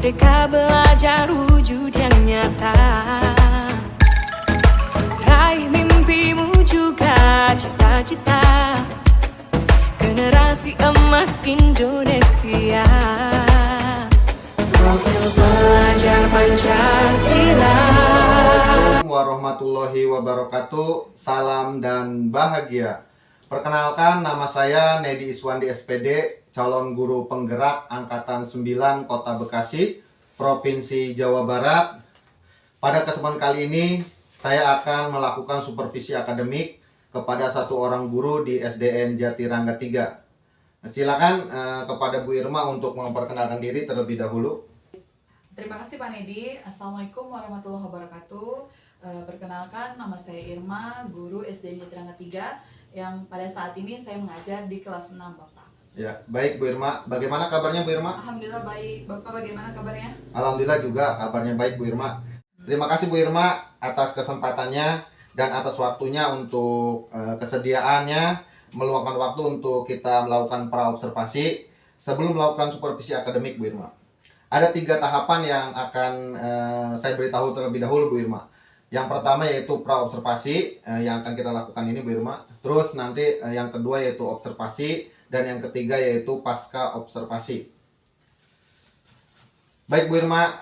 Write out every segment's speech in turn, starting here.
Merdeka belajar wujud yang nyata. Raih mimpimu juga cita-cita. Generasi emas Indonesia. Profil pelajar Pancasila. Assalamualaikum warahmatullahi wabarakatuh. Salam dan bahagia. Perkenalkan, nama saya Nedi Iswandi SPD, calon guru penggerak Angkatan 9 Kota Bekasi, Provinsi Jawa Barat. Pada kesempatan kali ini, saya akan melakukan supervisi akademik kepada satu orang guru di SDN Jatirangga 3. Silakan kepada Bu Irma untuk memperkenalkan diri terlebih dahulu. Terima kasih Pak Nedi. Assalamualaikum warahmatullahi wabarakatuh. Perkenalkan, nama saya Irma, guru SDN Jatirangga 3 yang pada saat ini saya mengajar di kelas 6, Bapak. Ya, baik Bu Irma. Bagaimana kabarnya Bu Irma? Alhamdulillah baik. Bapak bagaimana kabarnya? Alhamdulillah juga kabarnya baik Bu Irma. Terima kasih Bu Irma atas kesempatannya dan atas waktunya untuk kesediaannya meluangkan waktu untuk kita melakukan praobservasi sebelum melakukan supervisi akademik Bu Irma. Ada 3 tahapan yang akan saya beritahu terlebih dahulu Bu Irma. Yang pertama yaitu praobservasi yang akan kita lakukan ini Bu Irma. Terus nanti yang kedua yaitu observasi dan yang ketiga yaitu pasca observasi. Baik Bu Irma,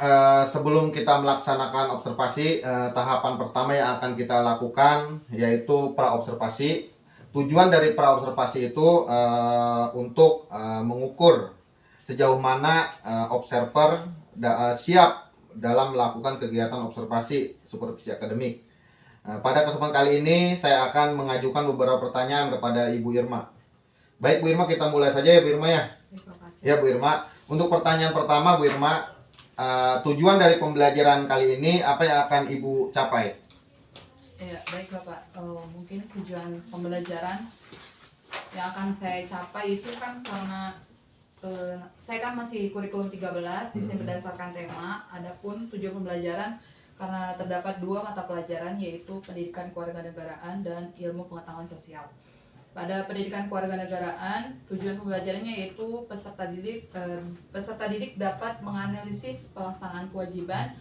sebelum kita melaksanakan observasi, tahapan pertama yang akan kita lakukan yaitu praobservasi. Tujuan dari praobservasi itu untuk mengukur sejauh mana observer siap dalam melakukan kegiatan observasi supervisi akademik. Pada kesempatan kali ini saya akan mengajukan beberapa pertanyaan kepada Ibu Irma. Baik Bu Irma, kita mulai saja ya Bu Irma ya. Ya Bu Irma, untuk pertanyaan pertama Bu Irma, tujuan dari pembelajaran kali ini apa yang akan Ibu capai? Ya, baik Bapak. Mungkin tujuan pembelajaran yang akan saya capai itu kan karena saya kan masih kurikulum 13 di sini berdasarkan tema. Adapun tujuan pembelajaran karena terdapat 2 mata pelajaran yaitu pendidikan kewarganegaraan dan ilmu pengetahuan sosial. Pada pendidikan kewarganegaraan, tujuan pembelajarannya yaitu peserta didik dapat menganalisis pelaksanaan kewajiban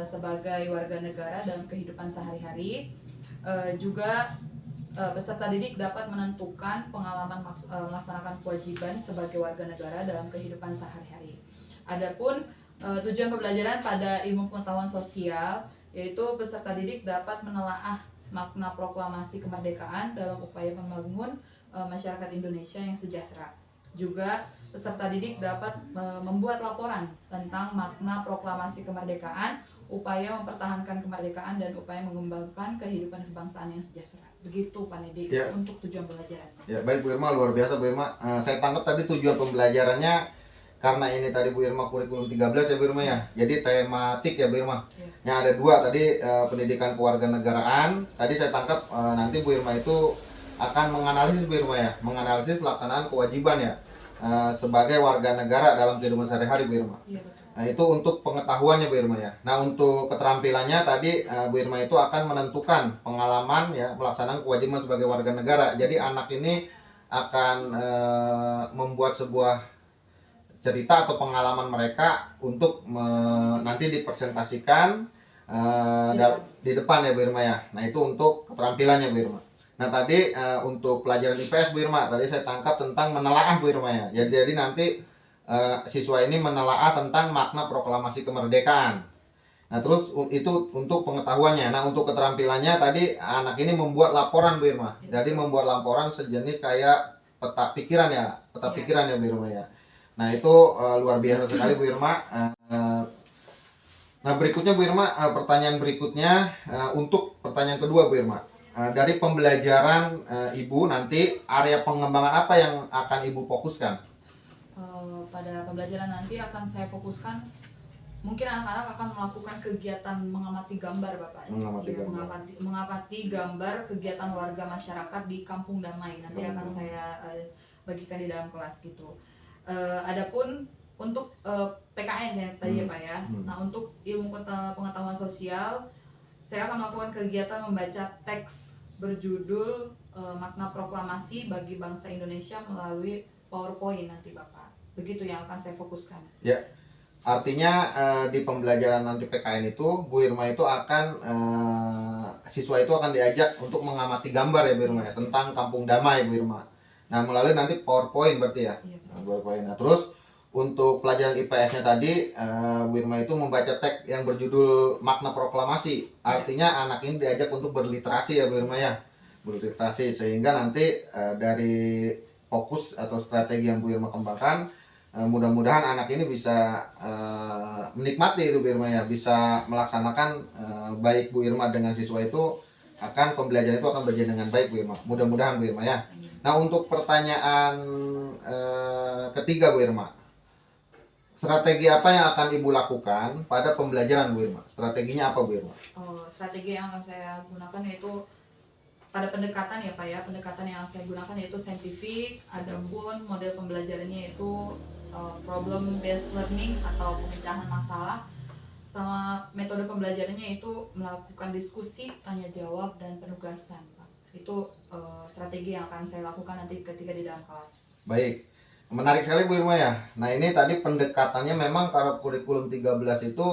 sebagai warga negara dalam kehidupan sehari-hari. Juga peserta didik dapat menentukan pengalaman melaksanakan kewajiban sebagai warga negara dalam kehidupan sehari-hari. Adapun tujuan pembelajaran pada ilmu pengetahuan sosial yaitu peserta didik dapat menelaah makna proklamasi kemerdekaan dalam upaya membangun masyarakat Indonesia yang sejahtera. Juga peserta didik dapat membuat laporan tentang makna proklamasi kemerdekaan, upaya mempertahankan kemerdekaan dan upaya mengembangkan kehidupan kebangsaan yang sejahtera. Begitu Pak Nedi Ya. untuk tujuan pembelajaran. Ya, baik Bu Irma, luar biasa Bu Irma. Saya tangkap tadi tujuan pembelajarannya karena ini tadi Bu Irma kurikulum 13 ya Bu Irma ya. Jadi tematik ya Bu Irma. Ya. Yang ada 2 tadi pendidikan kewarganegaraan. Tadi saya tangkap nanti Bu Irma itu akan menganalisis Bu Irma ya, menganalisis pelaksanaan kewajiban ya sebagai warga negara dalam kehidupan sehari-hari Bu Irma. Iya, betul. Nah, itu untuk pengetahuannya Bu Irma ya. Nah, untuk keterampilannya tadi Bu Irma itu akan menentukan pengalaman ya melaksanakan kewajiban sebagai warga negara. Jadi anak ini akan membuat sebuah cerita atau pengalaman mereka untuk nanti dipresentasikan di depan ya Bu Irma ya. Nah, itu untuk keterampilannya Bu Irma. Nah, tadi untuk pelajaran IPS Bu Irma, tadi saya tangkap tentang menelaah Bu Irma ya. Jadi nanti siswa ini menelaah tentang makna proklamasi kemerdekaan. Nah, terus itu untuk pengetahuannya. Nah, untuk keterampilannya tadi anak ini membuat laporan Bu Irma. Jadi membuat laporan sejenis kayak peta pikiran ya, peta pikiran ya Bu Irma ya. Nah, itu luar biasa sekali Bu Irma. Nah, berikutnya Bu Irma, pertanyaan berikutnya untuk pertanyaan kedua Bu Irma. Dari pembelajaran Ibu nanti area pengembangan apa yang akan Ibu fokuskan? Pada pembelajaran nanti akan saya fokuskan mungkin anak-anak akan melakukan kegiatan mengamati gambar Bapak. Mengamati Ya, gambar. mengamati gambar kegiatan warga masyarakat di Kampung Damai. Nanti akan saya bagikan di dalam kelas gitu. Adapun untuk PKN ya tadi ya Pak ya. Nah, untuk ilmu pengetahuan sosial saya akan melakukan kegiatan membaca teks berjudul Makna Proklamasi bagi Bangsa Indonesia melalui PowerPoint nanti Bapak. Begitu yang akan saya fokuskan. Ya, Artinya di pembelajaran nanti PKN itu Bu Irma itu akan siswa itu akan diajak untuk mengamati gambar ya Bu Irma ya, tentang Kampung Damai Bu Irma. Nah, melalui nanti PowerPoint berarti ya. Iya. Nah, PowerPoint. Nah, terus untuk pelajaran IPS-nya tadi Bu Irma itu membaca teks yang berjudul Makna Proklamasi. Artinya anak ini diajak untuk berliterasi ya Bu Irma ya. Berliterasi sehingga nanti dari fokus atau strategi yang Bu Irma kembangkan, mudah-mudahan anak ini bisa menikmati itu Bu Irma ya, bisa melaksanakan baik Bu Irma dengan siswa itu akan pembelajaran itu akan berjalan dengan baik Bu Irma. Mudah-mudahan Bu Irma ya. Nah, untuk pertanyaan ketiga Bu Irma, strategi apa yang akan Ibu lakukan pada pembelajaran Bu Irma? Strateginya apa Bu Irma? Strategi yang akan saya gunakan yaitu pada pendekatan ya Pak ya, pendekatan yang saya gunakan yaitu saintifik, adapun model pembelajarannya itu problem based learning atau pemecahan masalah, sama metode pembelajarannya itu melakukan diskusi, tanya jawab, dan penugasan Pak. Itu strategi yang akan saya lakukan nanti ketika di dalam kelas. Baik, menarik sekali Bu Irma ya. Nah, ini tadi pendekatannya memang kalau kurikulum 13 itu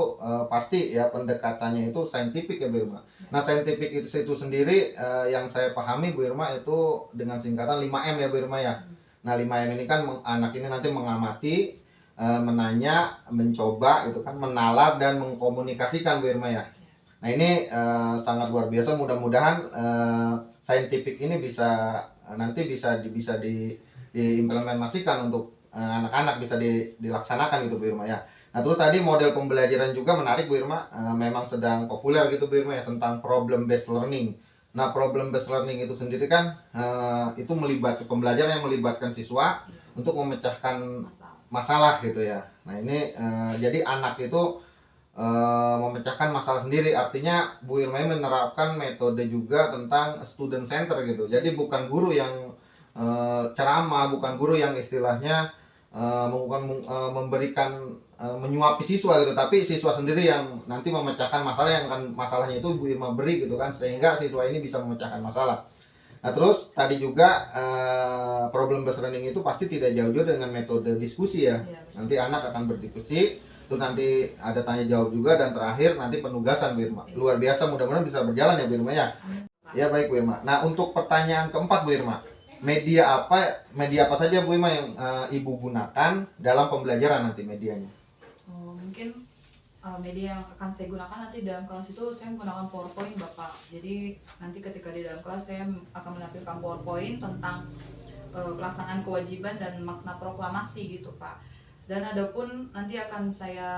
pasti ya pendekatannya itu saintifik ya Bu Irma. Nah, saintifik itu sendiri yang saya pahami Bu Irma itu dengan singkatan 5M ya Bu Irma ya. Nah, 5M ini kan anak ini nanti mengamati, menanya, mencoba itu kan, menalar dan mengkomunikasikan Bu Irma ya. Nah, ini sangat luar biasa, mudah-mudahan saintifik ini bisa nanti bisa diimplementasikan untuk anak-anak, bisa dilaksanakan gitu Bu Irma ya. Nah, terus tadi model pembelajaran juga menarik Bu Irma, memang sedang populer gitu Bu Irma ya, tentang problem based learning. Nah, problem based learning itu sendiri kan itu melibatkan pembelajaran yang melibatkan siswa untuk memecahkan masalah gitu ya. Nah, ini jadi anak itu memecahkan masalah sendiri, artinya Bu Irma menerapkan metode juga tentang student center gitu. Jadi bukan guru yang ceramah, bukan guru yang istilahnya memberikan menyuapi siswa gitu, tapi siswa sendiri yang nanti memecahkan masalah yang akan masalahnya itu Bu Irma beri gitu kan, sehingga siswa ini bisa memecahkan masalah. Nah, terus tadi juga problem based learning itu pasti tidak jauh-jauh dengan metode diskusi ya. Nanti anak akan berdiskusi, terus nanti ada tanya jawab juga, dan terakhir nanti penugasan Bu Irma. Luar biasa, mudah-mudahan bisa berjalan ya Bu Irma ya. Ya baik Bu Irma. Nah, untuk pertanyaan keempat Bu Irma, media apa saja Bu Irma yang Ibu gunakan dalam pembelajaran nanti medianya? Mungkin media yang akan saya gunakan nanti dalam kelas itu saya menggunakan PowerPoint Bapak. Jadi nanti ketika di dalam kelas saya akan menampilkan PowerPoint tentang pelaksanaan kewajiban dan makna proklamasi gitu Pak. Dan adapun nanti akan saya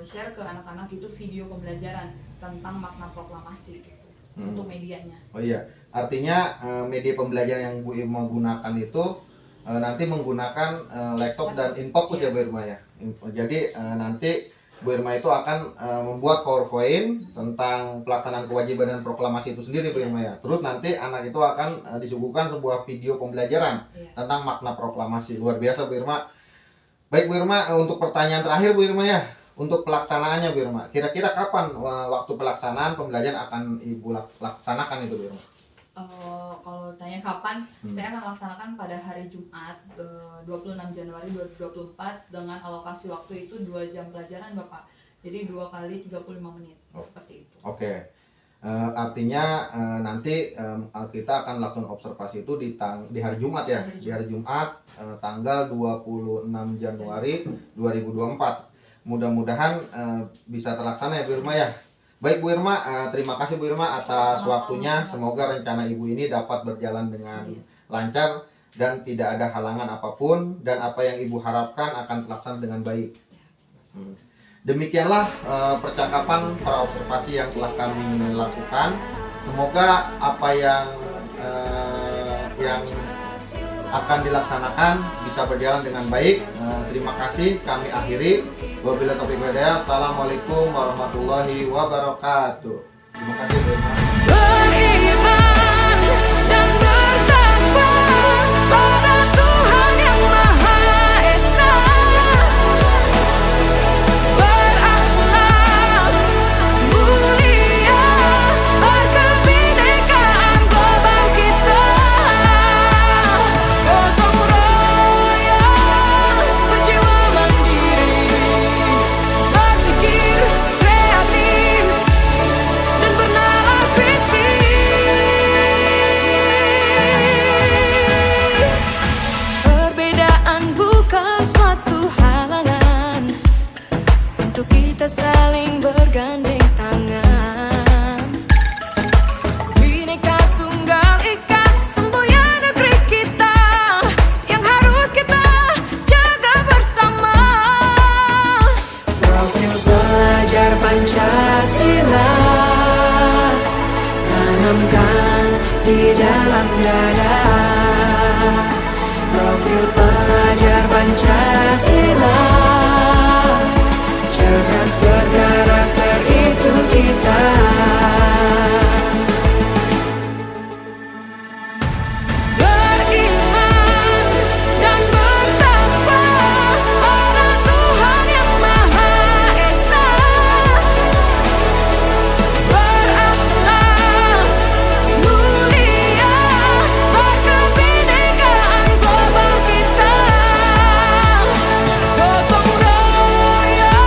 share ke anak-anak itu video pembelajaran tentang makna proklamasi gitu. Untuk medianya. Oh iya, artinya media pembelajaran yang Bu Irma gunakan itu nanti menggunakan laptop dan infocus ya Bu Irma ya. Jadi nanti Bu Irma itu akan membuat PowerPoint tentang pelaksanaan kewajiban dan proklamasi itu sendiri Bu Irma ya. Terus nanti anak itu akan disuguhkan sebuah video pembelajaran tentang makna proklamasi. Luar biasa Bu Irma. Baik Bu Irma, untuk pertanyaan terakhir Bu Irma ya, untuk pelaksanaannya Bu Irma, kira-kira kapan waktu pelaksanaan pembelajaran akan Ibu laksanakan itu Bu Irma? Kalau tanya kapan, saya akan laksanakan pada hari Jumat 26 Januari 2024 dengan alokasi waktu itu 2 jam pelajaran Bapak. Jadi 2 kali 35 menit seperti itu. Oke. Artinya nanti kita akan lakukan observasi itu di hari Jumat ya. Di hari Jumat tanggal 26 Januari 2024. Mudah-mudahan bisa terlaksana ya Bu Irma ya. Baik Bu Irma, terima kasih Bu Irma atas waktunya. Semoga rencana Ibu ini dapat berjalan dengan lancar dan tidak ada halangan apapun, dan apa yang Ibu harapkan akan terlaksana dengan baik. Demikianlah percakapan para observasi yang telah kami lakukan. Semoga apa yang akan dilaksanakan bisa berjalan dengan baik. Terima kasih, kami akhiri. Wabillahi taufiq wal hidayah. Assalamualaikum warahmatullahi wabarakatuh. Terima kasih Bu Irma. Beriman dan bertakwa pada Tuhan yang Maha Esa, berakhlak mulia, berkebinekaan global kita, gotong royong, berjiwa mandiri. kita saling bergandeng tangan. Bineka Tunggal Ika, semboyan negeri kita yang harus kita jaga bersama. Profil belajar Pancasila tanamkan di dalam dada. Profil pelajar Pancasila, cerdas berkarakter itu kita. Beriman dan bertakwa pada Tuhan Yang Maha Esa. Berakhlak mulia, berkebinekaan global kita. Gotong royong,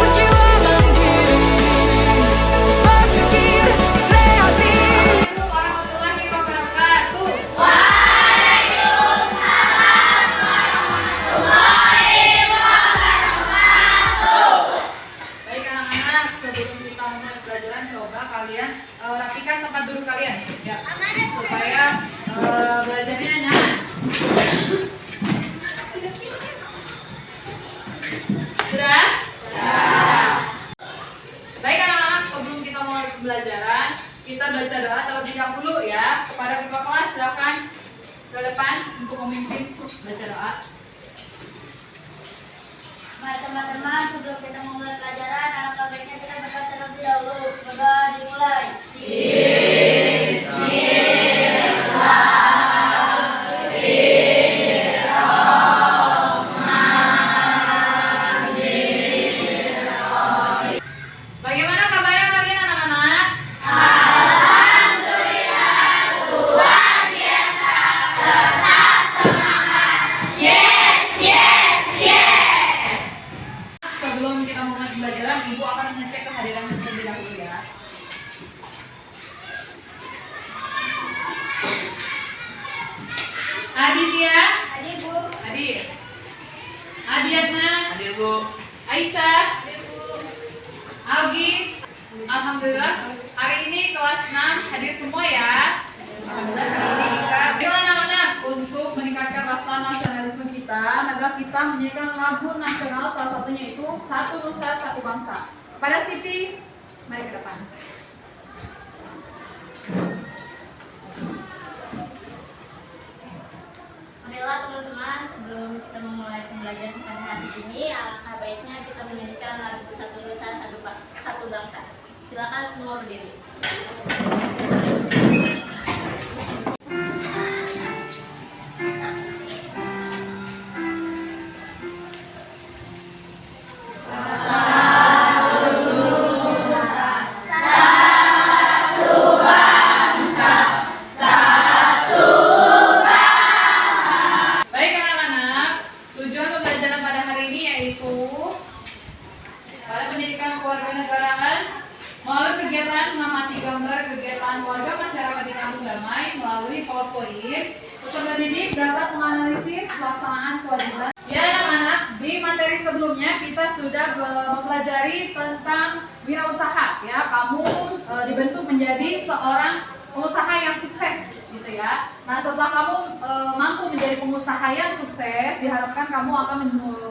berjiwa mandiri, berpikir kreatif. Warahmatullahi wabarakatuh. Baik anak-anak, sebelum kita mulai pelajaran, coba kalian rapikan tempat duduk kalian, ya, supaya belajarnya nyaman. Sudah? Sudah. Baik anak-anak, sebelum kita mulai pembelajaran, kita baca doa terlebih dahulu ya. Kepada ketua kelas, silakan ke depan untuk memimpin baca doa. Mari teman-teman, sebelum kita memulai pelajaran, alangkah baiknya kita berdoa terlebih dahulu. Berdoa dimulai. Bagaimana kabarnya kalian anak-anak? Sebelum kita mulai pembelajaran, Ibu akan mengecek kehadiran terlebih dahulu ya. Aditya, Hadir, Bu. Adit. Adiatna, Hadir Bu. Aisyah, Algi. Alhamdulillah, hari ini kelas 6 hadir semua ya. Alhamdulillah hari ini kita. Ayo anak-anak, untuk meningkatkan rasa nasionalisme kita, maka kita menyanyikan lagu nasional, salah satunya itu Satu Nusa Satu Bangsa. Kepada Siti, mari ke depan. Marilah teman-teman, sebelum kita memulai pembelajaran pada hari ini, alangkah baiknya kita menyanyikan lagu Satu Nusa Satu Bangsa. Silakan semua berdiri. Baik anak-anak, tujuan pembelajaran pada hari ini yaitu pada pendidikan kewarganegaraan melalui kegiatan mengamati gambar kegiatan warga masyarakat di kampung damai melalui PowerPoint. Peserta didik dapat menganalisis pelaksanaan kewajiban. Ya anak-anak, di materi sebelumnya kita sudah mempelajari tentang wirausaha. Ya, kamu dibentuk menjadi seorang pengusaha yang sukses, gitu ya. Nah, setelah kamu mampu menjadi pengusaha yang sukses, diharapkan kamu akan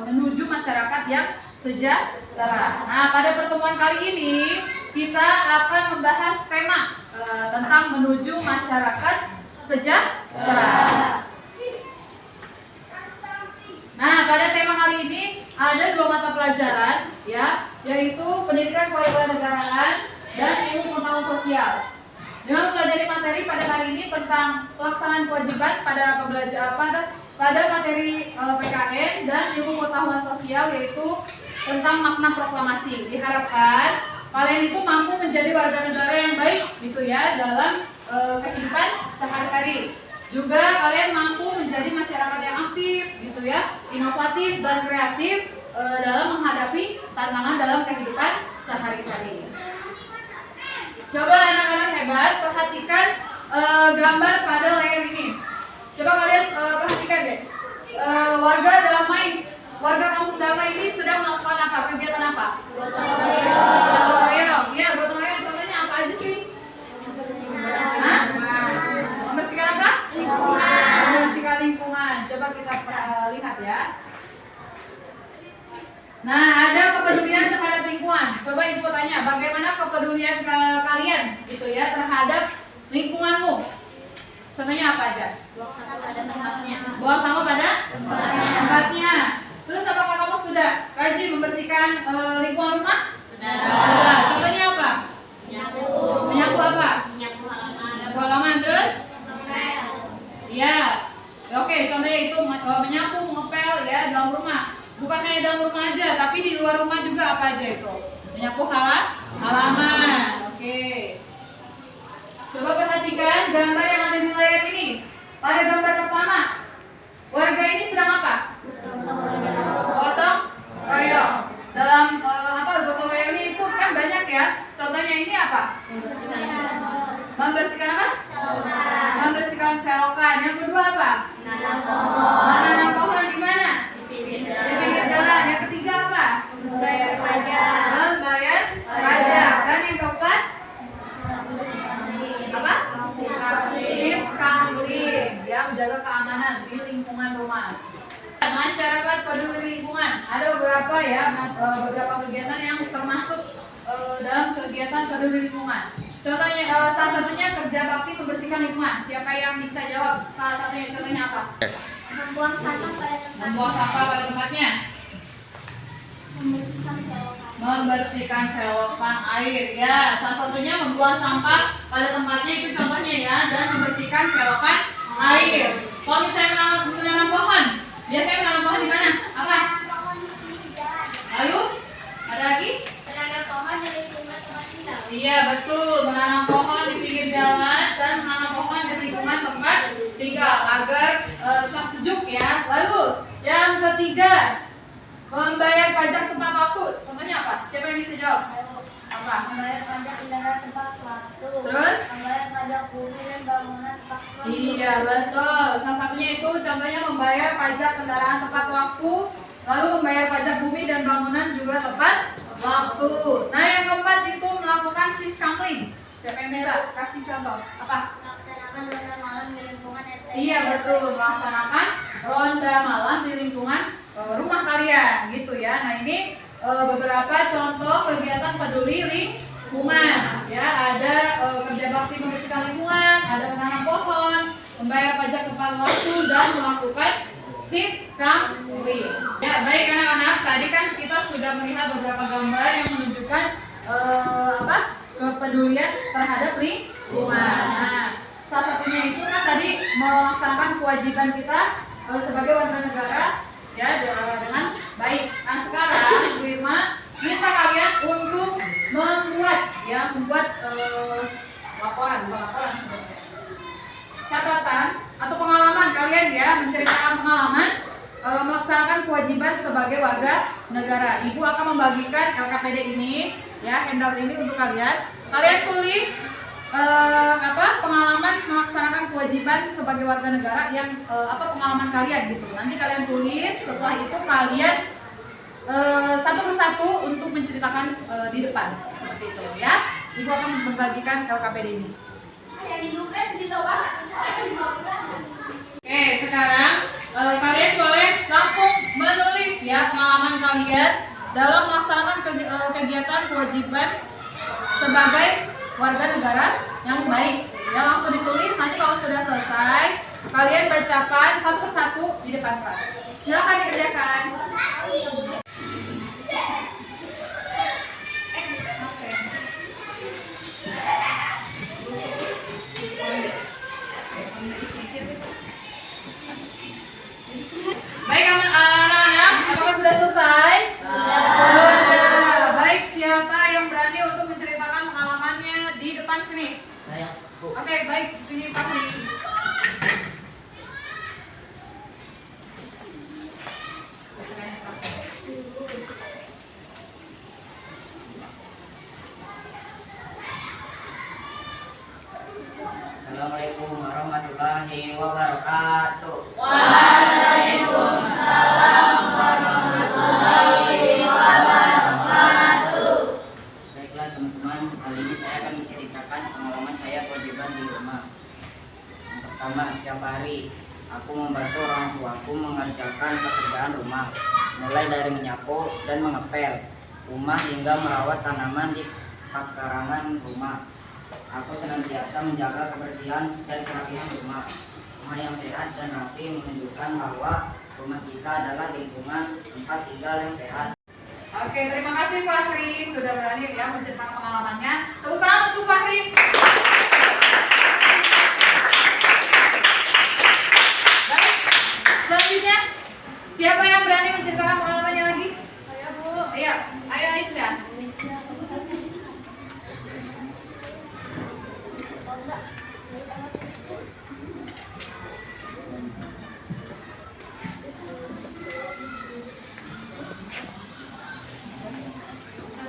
menuju masyarakat yang sejahtera. Nah, pada pertemuan kali ini kita akan membahas tema tentang menuju masyarakat sejahtera. Nah, pada tema kali ini ada dua mata pelajaran, ya, yaitu pendidikan kewarganegaraan dan ilmu pengetahuan sosial. Dengan mempelajari materi pada hari ini tentang pelaksanaan kewajiban pada materi PKN dan ilmu pengetahuan sosial yaitu tentang makna proklamasi. Diharapkan kalian itu mampu menjadi warga negara yang baik gitu ya dalam kehidupan sehari-hari. Juga kalian mampu menjadi masyarakat yang aktif gitu ya, inovatif dan kreatif dalam menghadapi tantangan dalam kehidupan sehari-hari. Coba anak-anak hebat perhatikan gambar pada layar ini. Coba kalian perhatikan deh. Warga kampung damai ini sedang melakukan apa? Kegiatan apa? Nah, ada kepedulian terhadap lingkungan. Coba ibu tanya, bagaimana kepedulian kalian gitu ya terhadap lingkunganmu? Contohnya apa aja? Buang sampah pada tempatnya. Buang sampah pada tempatnya. Terus apakah kamu sudah rajin membersihkan lingkungan rumah? Sudah. Sudah. Contohnya apa? Menyapu. Menyapu apa? Menyapu halaman. Menyapu halaman. Terus? Ngepel. Iya. Oke, contohnya itu menyapu, ngepel ya dalam rumah. Bukan hanya dalam rumah aja, tapi di luar rumah juga apa aja itu? Menyapu halaman. Oke. Coba perhatikan gambar yang ada di layar ini. Pada gambar pertama, warga ini sedang apa? Gotong royong. Dalam apa gotong royong ini itu kan banyak ya. Contohnya ini apa? Membersihkan apa? Membersihkan selokan. Yang kedua apa? Menanam pohon. Menanam pohon di mana? Di pinggir Di pinggir jalan. Yang ketiga apa? Membayar pajak. Membayar pajak. Dan yang keempat apa? Siskamling, ya menjaga keamanan di lingkungan rumah. Masyarakat peduli lingkungan. Ada beberapa ya beberapa kegiatan yang termasuk dalam kegiatan peduli lingkungan. Contohnya salah satunya kerja bakti membersihkan lingkungan. Siapa yang bisa jawab? Salah satunya contohnya apa? Membuang sampah pada tempatnya. Membuang sampah pada tempatnya. Membersihkan selokan. Membersihkan selokan air ya, salah satunya membuang sampah pada tempatnya itu contohnya ya, dan membersihkan selokan air. Kalau misalnya menanam pohon, biasanya menanam pohon di mana? Apa? Lalu ada lagi? Menanam pohon di lingkungan tempat tinggal. Iya betul, menanam pohon di pinggir jalan dan menanam pohon di lingkungan tempat tinggal agar tetap sejuk ya. Lalu yang ketiga, membayar pajak tepat waktu. Contohnya apa? Siapa yang bisa jawab? Apa? Membayar pajak kendaraan tepat waktu. Terus? Membayar pajak bumi dan bangunan tepat waktu. Iya betul. Salah satunya itu contohnya membayar pajak kendaraan tepat waktu, lalu membayar pajak bumi dan bangunan juga tepat waktu. Nah yang keempat itu melakukan siskamling. Siapa yang bisa kasih contoh? Apa? Melaksanakan ronda malam di lingkungan RT. Iya betul, melaksanakan ronda malam di lingkungan rumah kalian gitu ya. Nah ini beberapa contoh kegiatan peduli lingkungan ya. Ada kerja bakti membersihkan lingkungan, ada menanam pohon, membayar pajak tepat waktu, dan melakukan siskamling. Ya baik anak-anak, tadi kan kita sudah melihat beberapa gambar yang menunjukkan kepedulian terhadap lingkungan. Nah, salah satunya itu kan tadi melaksanakan kewajiban kita sebagai warga negara ya dengan baik. Nah sekarang Bu Irma minta kalian untuk membuat laporan, bukan laporan sebenarnya, catatan atau pengalaman kalian ya, menceritakan pengalaman melaksanakan kewajiban sebagai warga negara. Ibu akan membagikan LKPD ini ya, handout ini untuk kalian. Kalian tulis pengalaman melaksanakan kewajiban sebagai warga negara yang pengalaman kalian gitu. Nanti kalian tulis, setelah itu kalian satu persatu untuk menceritakan di depan seperti itu ya. Ibu akan membagikan LKPD ini. Oke, sekarang kalian boleh langsung menulis ya pengalaman kalian dalam melaksanakan kegiatan kewajiban sebagai warga negara yang baik. Ya langsung ditulis, nanti kalau sudah selesai kalian bacakan satu persatu di depan kelas. Silakan dikerjakan. Baik anak-anak, apakah sudah selesai? Sudah. Baik, siapa yang berani untuk menceritakan pengalamannya di depan sini? Oke, baik, sini Pak. rumah, mulai dari menyapu dan mengepel rumah hingga merawat tanaman di pekarangan rumah. Aku senantiasa menjaga kebersihan dan kerapihan rumah. Rumah yang sehat dan rapi menunjukkan bahwa rumah kita adalah lingkungan tempat tinggal yang sehat. Oke, terima kasih Fahri sudah berani ya menceritakan pengalamannya. Tepuk tangan untuk Fahri. Baik, selanjutnya siapa yang berani menceritakan pengalamannya lagi? Saya Bu. Iya, ayo Aisyah.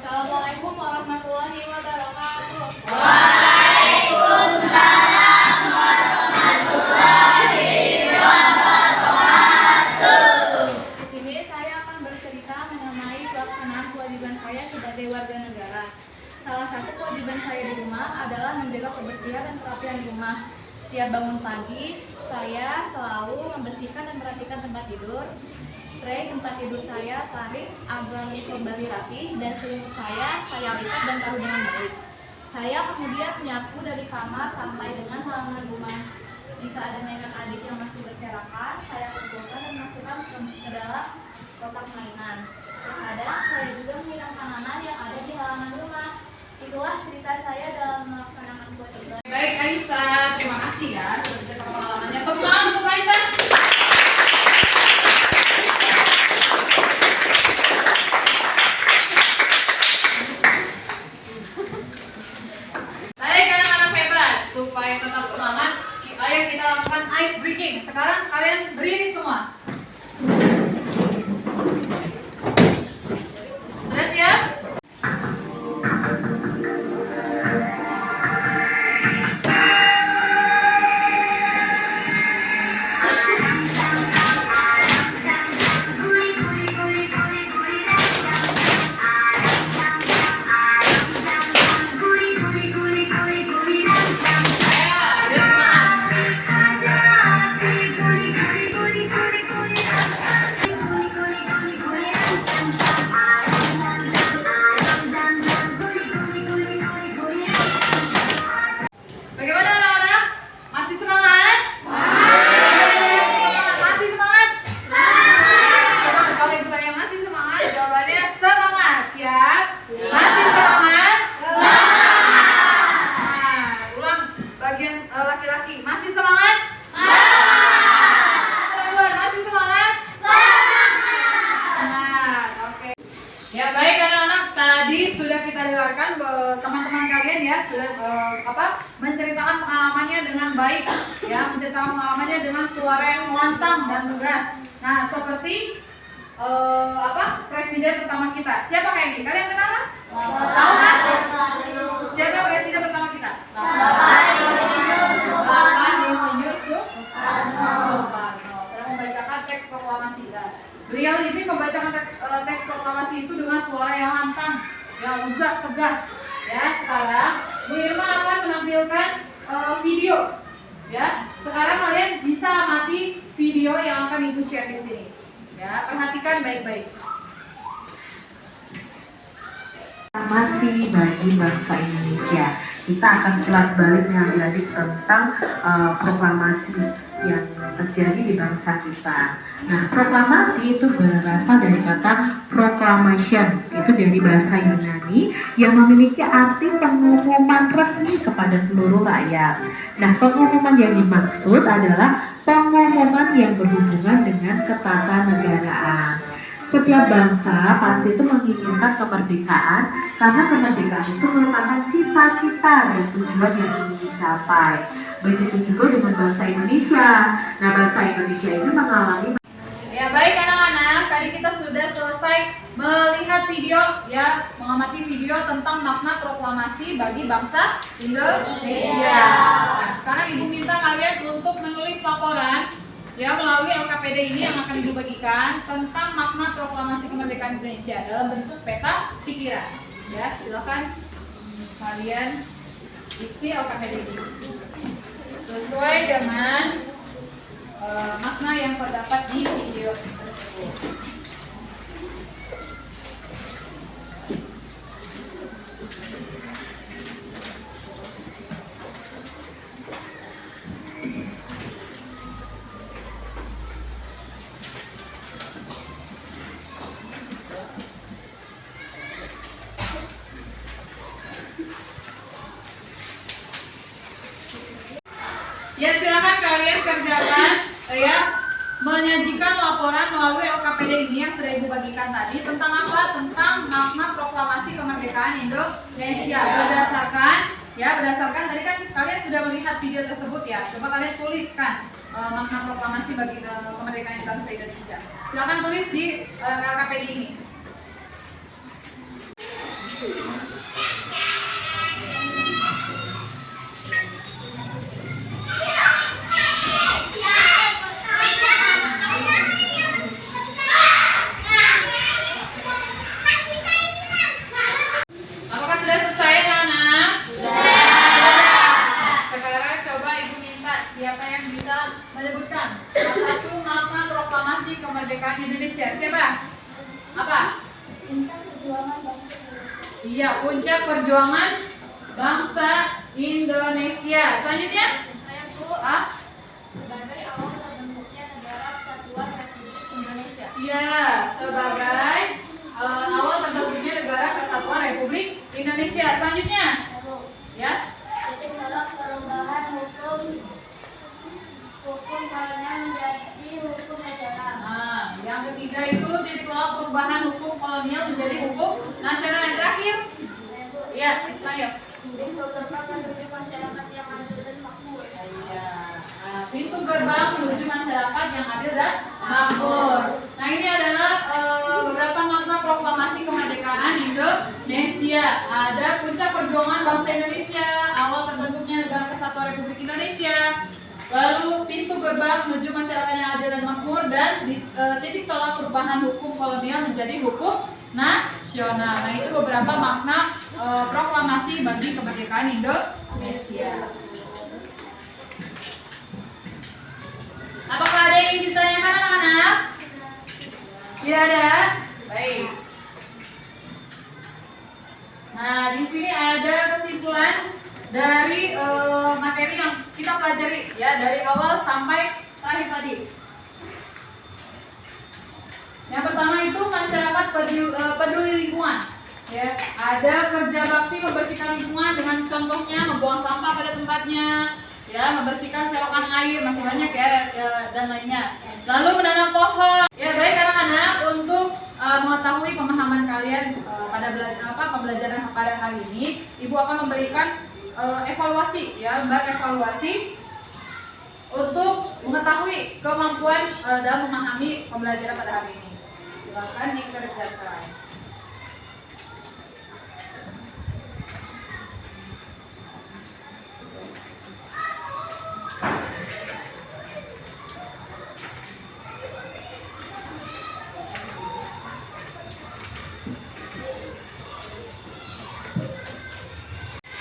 Assalamualaikum warahmatullahi wabarakatuh. Di sini saya akan bercerita mengenai pelaksanaan kewajiban saya sebagai warga negara. Salah satu kewajiban saya di rumah adalah menjaga kebersihan dan kerapihan rumah. Setiap bangun pagi, saya selalu membersihkan dan merapikan tempat tidur. Spray tempat tidur saya tarik agar kembali rapi dan selimut saya lipat dan taruh dengan baik. Saya kemudian menyapu dari kamar sampai dengan halaman rumah. Jika ada mainan adik yang masih berserakan, saya kumpulkan dan masukkan ke dalam kotak mainan. Terkadang saya juga menyiram tanaman yang ada di halaman rumah. Itulah cerita saya dalam melaksanakan kewajiban. Baik Aisyah, terima kasih ya sudah menceritakan pengalamannya. Tepuk tangan untuk Aisyah. Baik anak-anak hebat, supaya tetap semangat, ayo kita lakukan ice breaking. Sekarang kalian berdiri semua. Sudah siap? Bagaimana anak-anak? Masih semangat? Masih semangat? Semangat. Kalau ibu tanya masih semangat, jawabannya semangat. Siap? Masih semangat? Nah, ulang bagian laki-laki. Masih semangat? Perempuan, masih semangat? Semangat. Oke. Ya baik anak-anak, tadi sudah kita dengarkan teman-teman kalian ya sudah menceritakan pengalamannya dengan baik ya, menceritakan pengalamannya dengan suara yang lantang dan tegas. Nah seperti presiden pertama kita, siapa kayak ini? Kalian kenal kan? Tahu kan? Siapa presiden pertama kita? Bapak Insinyur Soekarno. Saya membacakan teks proklamasi. Beliau ini membacakan teks proklamasi itu dengan suara yang lantang, yang lugas, tegas. Ya, sekarang Bu Irma akan menampilkan video. Ya, sekarang kalian bisa amati video yang akan Ibu share di sini. Ya, perhatikan baik-baik. Proklamasi bagi bangsa Indonesia. Kita akan kelas balik nih adik-adik tentang proklamasi yang terjadi di bangsa kita. Nah, proklamasi itu berasal dari kata proclamation, itu dari bahasa Yunani yang memiliki arti pengumuman resmi kepada seluruh rakyat. Nah, pengumuman yang dimaksud adalah pengumuman yang berhubungan dengan ketatanegaraan. Setiap bangsa pasti itu menginginkan kemerdekaan karena kemerdekaan itu merupakan cita-cita dan tujuan yang ingin dicapai. Begitu juga dengan bangsa Indonesia. Nah, bangsa Indonesia ini mengalami. Ya baik anak-anak, tadi kita sudah selesai melihat video ya, mengamati video tentang makna proklamasi bagi bangsa Indonesia. Nah, sekarang Ibu minta kalian untuk menulis laporan ya melalui LKPD ini yang akan Ibu bagikan tentang makna proklamasi kemerdekaan Indonesia dalam bentuk peta pikiran. Ya, silakan kalian isi LKPD ini sesuai dengan makna yang terdapat di video tersebut. Ya silakan kalian kerjakan ya menyajikan laporan melalui LKPD ini yang sudah Ibu bagikan tadi tentang apa? Tentang makna proklamasi kemerdekaan Indonesia berdasarkan tadi kan kalian sudah melihat video tersebut ya. Coba kalian tuliskan makna proklamasi bagi kemerdekaan bangsa Indonesia. Silakan tulis di LKPD ini. Apakah sudah selesai anak-anak? Sekarang coba Ibu minta siapa yang bisa menyebutkan salah satu makna proklamasi kemerdekaan Indonesia. Siapa? Apa? Puncak perjuangan bangsa. Iya, puncak perjuangan bangsa Indonesia. Selanjutnya? Ah? Sebagai awal terbentuknya negara kesatuan Republik Indonesia. Iya, sebagai awal terbentuknya negara kesatuan Republik Indonesia. Selanjutnya? Ya? Titik tolak perubahan hukum kolonial menjadi hukum nasional. Nah, yang ketiga itu titik tolak perubahan hukum kolonial menjadi hukum nasional. Yang terakhir? Iya, Ismail. Pintu gerbang menuju masyarakat yang adil dan makmur. Iya. Nah, pintu gerbang menuju masyarakat yang adil dan makmur. Nah, ini adalah beberapa makna proklamasi kemerdekaan Indonesia. Ada puncak perjuangan bangsa Indonesia, awal terbentuknya negara kesatuan Republik Indonesia. Lalu pintu gerbang menuju masyarakat yang adil dan makmur dan titik tolak perubahan hukum kolonial menjadi hukum nasional. Nah, itu beberapa makna proklamasi bagi kemerdekaan Indonesia. Apakah ada yang ingin ditanyakan anak-anak? Tidak ada? Baik. Nah, di sini ada kesimpulan dari materi yang kita pelajari ya dari awal sampai terakhir tadi. Yang pertama itu masyarakat peduli lingkungan. Ya, ada kerja bakti membersihkan lingkungan dengan contohnya membuang sampah pada tempatnya, ya, membersihkan selokan air, masih banyak ya, dan lainnya. Lalu menanam pohon. Ya, baik anak-anak, untuk mengetahui pemahaman kalian pada pembelajaran pada hari ini, Ibu akan memberikan evaluasi ya, lembar evaluasi untuk mengetahui kemampuan dalam memahami pembelajaran pada hari ini. Silakan dikerjakan.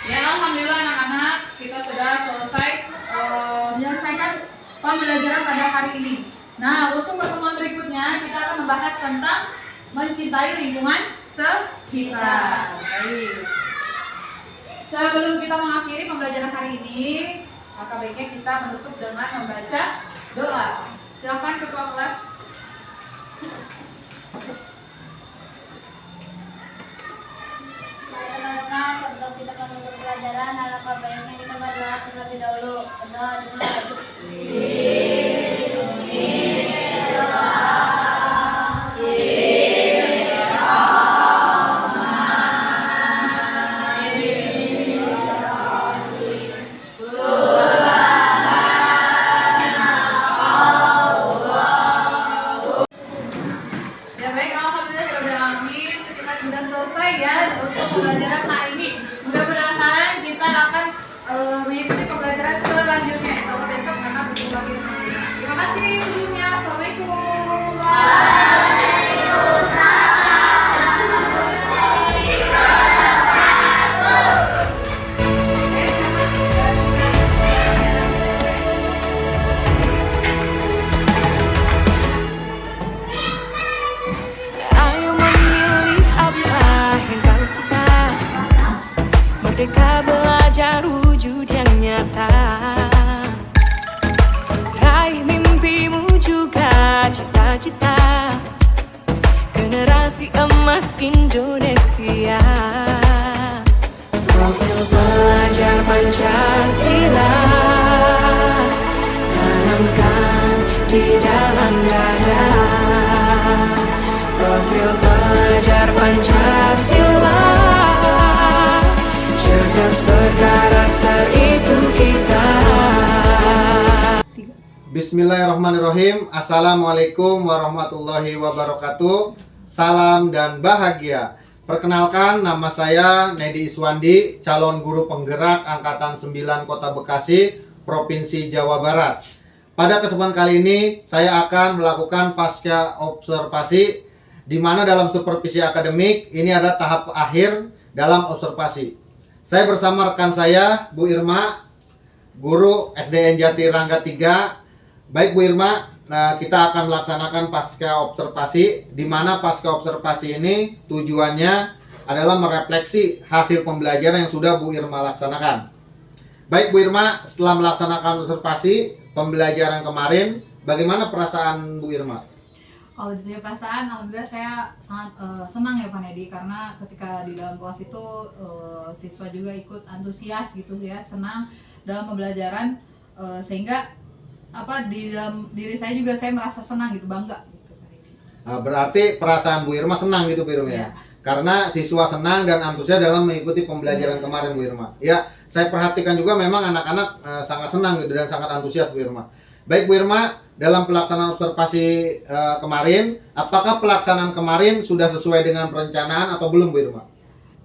Ya, alhamdulillah anak-anak, kita sudah selesai menyelesaikan pembelajaran pada hari ini. Nah, untuk pertemuan berikutnya kita akan membahas tentang mencintai lingkungan sekitar. Baik. Sebelum kita mengakhiri pembelajaran hari ini, maka baiknya kita menutup dengan membaca doa. Silakan ketua kelas. Anak-anak, sebelum kita menutup pelajaran, alangkah baiknya kita berdoa terlebih dahulu. Berdoa dimulai. Ya baik, alhamdulillah amin. Kita sudah selesai ya untuk pembelajaran hari ini. Mudah-mudahan kita akan mengikuti pembelajaran selanjutnya. Sampai besok karena berjumpa lagi. Terima kasih sebelumnya. Assalamualaikum. Ayo memilih apa yang kau suka. Merdeka belajar wujud yang nyata. Raih mimpimu juga cita-cita. Generasi emas Indonesia. Profil pelajar Pancasila. tanamkan di dalam dada. Profil pelajar Pancasila, cerdas berkarakter itu kita. Bismillahirrahmanirrahim. Assalamualaikum warahmatullahi wabarakatuh. Salam dan bahagia. Perkenalkan, nama saya Nedi Iswandi, calon guru penggerak Angkatan 9 Kota Bekasi, Provinsi Jawa Barat. Pada kesempatan kali ini, saya akan melakukan pasca observasi, di mana dalam supervisi akademik, ini adalah tahap akhir dalam observasi. Saya bersama rekan saya, Bu Irma, guru SDN Jati Rangga 3. Baik Bu Irma, kita akan melaksanakan pasca observasi, di mana pasca observasi ini tujuannya adalah merefleksi hasil pembelajaran yang sudah Bu Irma laksanakan. Baik Bu Irma, setelah melaksanakan observasi pembelajaran kemarin, bagaimana perasaan Bu Irma? Kalau ditanya perasaan, alhamdulillah saya sangat senang ya Pak Nedi, karena ketika di dalam kelas itu siswa juga ikut antusias gitu ya, senang dalam pembelajaran, sehingga di dalam diri saya juga saya merasa senang gitu, bangga gitu. Berarti perasaan Bu Irma senang gitu Bu Irma ya? Karena siswa senang dan antusias dalam mengikuti pembelajaran kemarin Bu Irma. Ya, saya perhatikan juga memang anak-anak sangat senang gitu dan sangat antusias Bu Irma. Baik Bu Irma, dalam pelaksanaan observasi kemarin, apakah pelaksanaan kemarin sudah sesuai dengan perencanaan atau belum Bu Irma?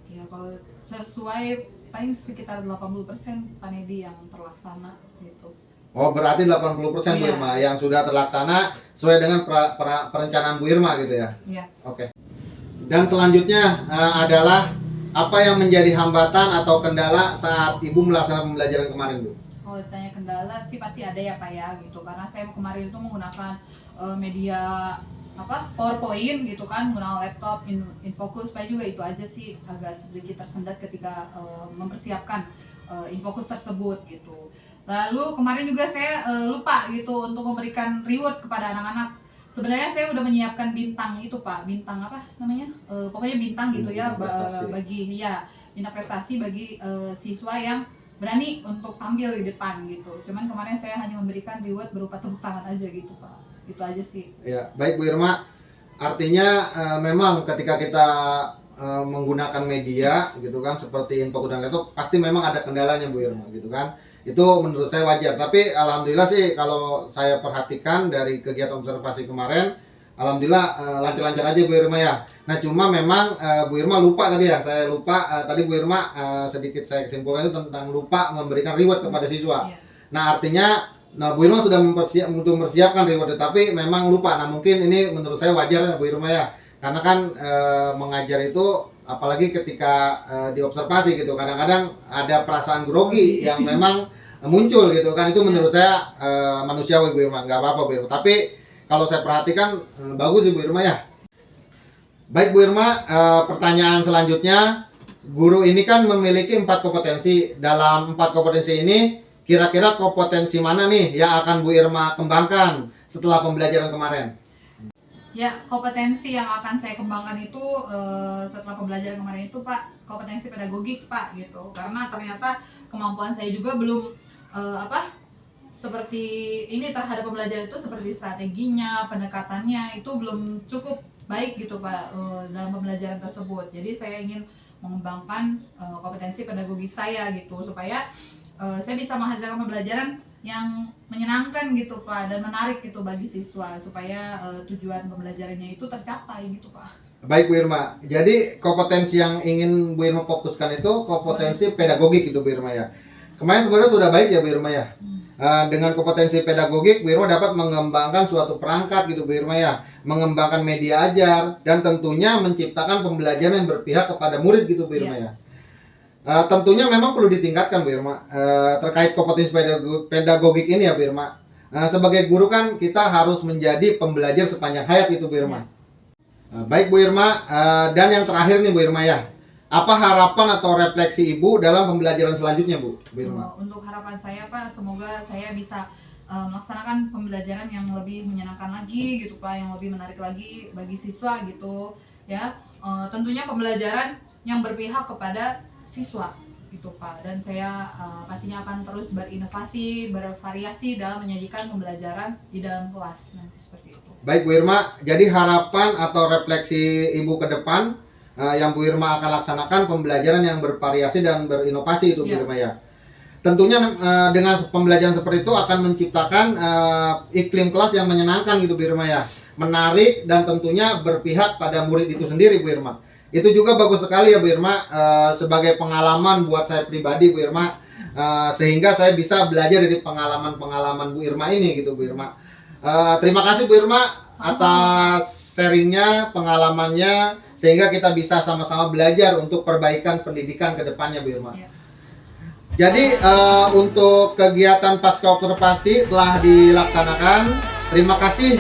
Ya, kalau sesuai paling sekitar 80% Pak Nedi yang terlaksana gitu. Oh, berarti 80% Bu Irma yang sudah terlaksana sesuai dengan perencanaan Bu Irma gitu ya? Iya. Oke. Dan selanjutnya adalah apa yang menjadi hambatan atau kendala saat Ibu melaksanakan pembelajaran kemarin Bu? Kalau ditanya kendala sih pasti ada ya Pak ya gitu, karena saya kemarin itu menggunakan media PowerPoint gitu kan, menggunakan laptop, Infocus. Pak juga itu aja sih agak sedikit tersendat ketika mempersiapkan Infocus tersebut gitu. Lalu kemarin juga saya lupa gitu untuk memberikan reward kepada anak-anak. Sebenarnya saya udah menyiapkan bintang itu Pak, bintang apa namanya? Pokoknya bintang gitu ya, bagi bintang prestasi bagi siswa yang berani untuk tampil di depan gitu. Cuman kemarin saya hanya memberikan reward berupa tepuk tangan aja gitu Pak. Itu aja sih. Ya, baik Bu Irma. Artinya memang ketika kita menggunakan media gitu kan, seperti Infocus dan laptop, pasti memang ada kendalanya Bu Irma gitu kan. Itu menurut saya wajar, tapi alhamdulillah sih kalau saya perhatikan dari kegiatan observasi kemarin, alhamdulillah lancar-lancar aja Bu Irma ya. Nah cuma memang Bu Irma lupa tadi ya, saya lupa tadi Bu Irma sedikit saya kesimpulkan itu tentang lupa memberikan reward kepada siswa. Nah artinya Bu Irma sudah mempersiapkan reward, tapi memang lupa. Nah mungkin ini menurut saya wajar ya Bu Irma ya, karena kan mengajar itu apalagi ketika diobservasi gitu, kadang-kadang ada perasaan grogi yang memang muncul gitu kan. Itu menurut saya manusiawi Bu Irma, nggak apa-apa Bu Irma. Tapi kalau saya perhatikan bagus sih Bu Irma ya. Baik Bu Irma, pertanyaan selanjutnya, guru ini kan memiliki 4 kompetensi. Dalam 4 kompetensi ini, kira-kira kompetensi mana nih yang akan Bu Irma kembangkan setelah pembelajaran kemarin? Ya, kompetensi yang akan saya kembangkan itu setelah pembelajaran kemarin itu Pak, kompetensi pedagogik Pak gitu. Karena ternyata kemampuan saya juga belum seperti ini terhadap pembelajaran itu, seperti strateginya, pendekatannya itu belum cukup baik gitu Pak dalam pembelajaran tersebut. Jadi saya ingin mengembangkan kompetensi pedagogik saya gitu, supaya saya bisa menghasilkan pembelajaran yang menyenangkan gitu Pak, dan menarik gitu bagi siswa, supaya tujuan pembelajarannya itu tercapai gitu Pak. Baik Bu Irma, jadi kompetensi yang ingin Bu Irma fokuskan itu kompetensi pedagogik gitu Bu Irma ya. Kemarin sebenarnya sudah baik ya Bu Irma ya. Dengan kompetensi pedagogik Bu Irma dapat mengembangkan suatu perangkat gitu Bu Irma ya, mengembangkan media ajar, dan tentunya menciptakan pembelajaran yang berpihak kepada murid gitu Bu Irma ya. Tentunya memang perlu ditingkatkan Bu Irma terkait kompetensi pedagogik ini ya Bu Irma. Sebagai guru kan kita harus menjadi pembelajar sepanjang hayat itu Bu Irma. Baik Bu Irma, dan yang terakhir nih Bu Irma ya, apa harapan atau refleksi Ibu dalam pembelajaran selanjutnya Bu Irma? Untuk harapan saya Pak, semoga saya bisa melaksanakan pembelajaran yang lebih menyenangkan lagi gitu Pak, yang lebih menarik lagi bagi siswa gitu ya. Tentunya pembelajaran yang berpihak kepada siswa gitu Pak. Dan saya pastinya akan terus berinovasi, bervariasi dalam menyajikan pembelajaran di dalam kelas nanti seperti itu. Baik Bu Irma, jadi harapan atau refleksi Ibu ke depan yang Bu Irma akan laksanakan pembelajaran yang bervariasi dan berinovasi itu Bu Iya. Irma ya. Tentunya dengan pembelajaran seperti itu akan menciptakan iklim kelas yang menyenangkan gitu Bu Irma ya, menarik dan tentunya berpihak pada murid itu sendiri Bu Irma. Itu juga bagus sekali ya Bu Irma, sebagai pengalaman buat saya pribadi Bu Irma, sehingga saya bisa belajar dari pengalaman-pengalaman Bu Irma ini gitu Bu Irma. Terima kasih Bu Irma atas sharingnya, pengalamannya, sehingga kita bisa sama-sama belajar untuk perbaikan pendidikan ke depannya Bu Irma. Iya. Jadi untuk kegiatan pasca observasi telah dilaksanakan. Terima kasih,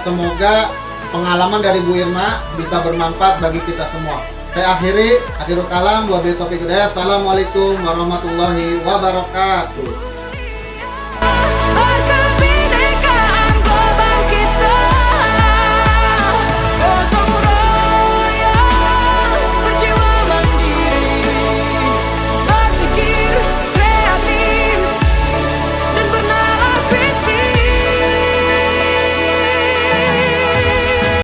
semoga pengalaman dari Bu Irma bisa bermanfaat bagi kita semua. Saya akhirul kalam, wabillahi taufiq hidayah. Assalamualaikum warahmatullahi wabarakatuh.